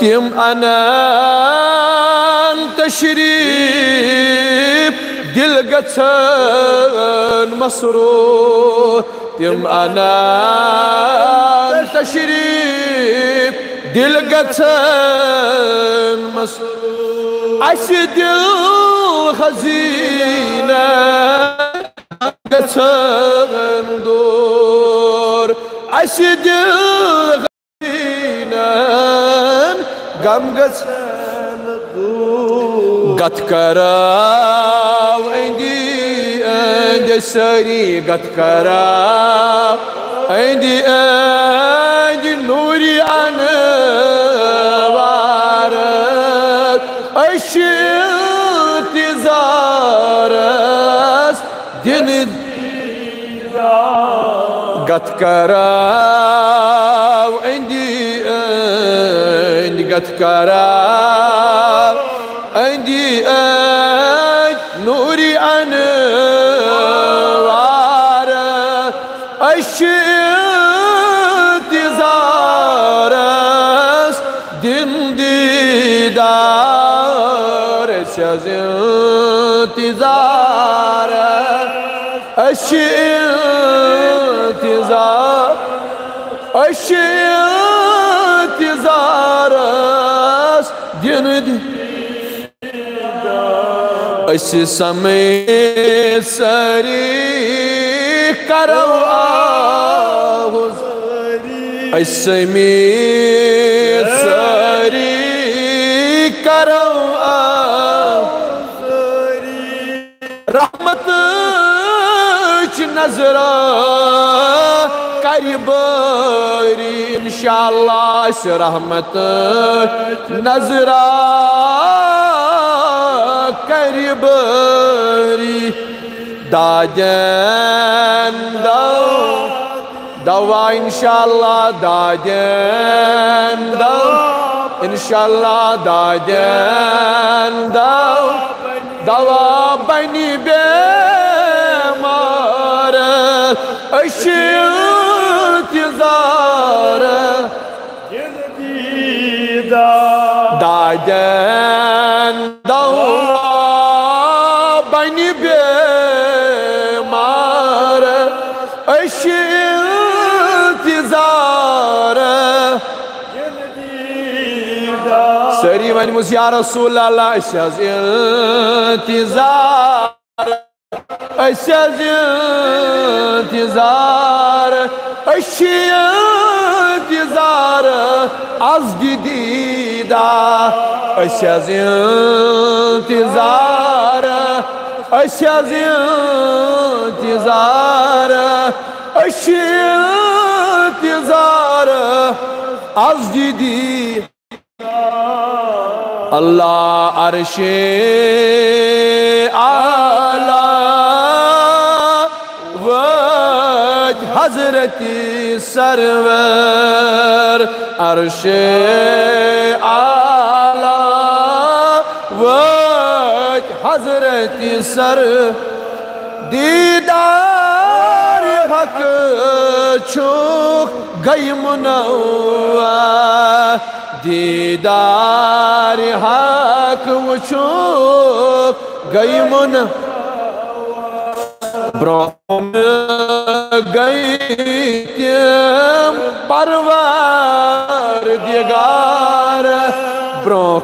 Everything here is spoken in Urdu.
تم انان تشريف دل گژھن مسرور تم انان تشريف دل گژھن مسرور اس دل خزینہ گژھن دور اس دل غم گژھن دور گت کراو اندی اند سری گت کراو اندی اند نوری انوار اش انتظار دن گت کراو اندی قد كرام عندي نوري انوار انتظار دن ديدار انتظار انتظار انتظار أسي سمي سري كرو آهوز أسي سري كرو آهوز رحمتك نظرة قريباري إن شاء الله رحمتك نظرة قريباري دادن دوا إن شاء الله دادن إن شاء الله دادن دوا بني بمار انتظار دادن دوا بني بمار انتظار سري ونمس يا رسول الله اشهد انتظار اشهد انتظار انتظار از جديدة اشهد انتظار اشهد انتظار انتظار از جديدة الله عرشي على وجه حضرتي سرور عرشي على وجه حضرتي سرور دیدار حق چوک گئی منور دیدار حق وچوک گئی منور برام گئی تیم پروردگار برام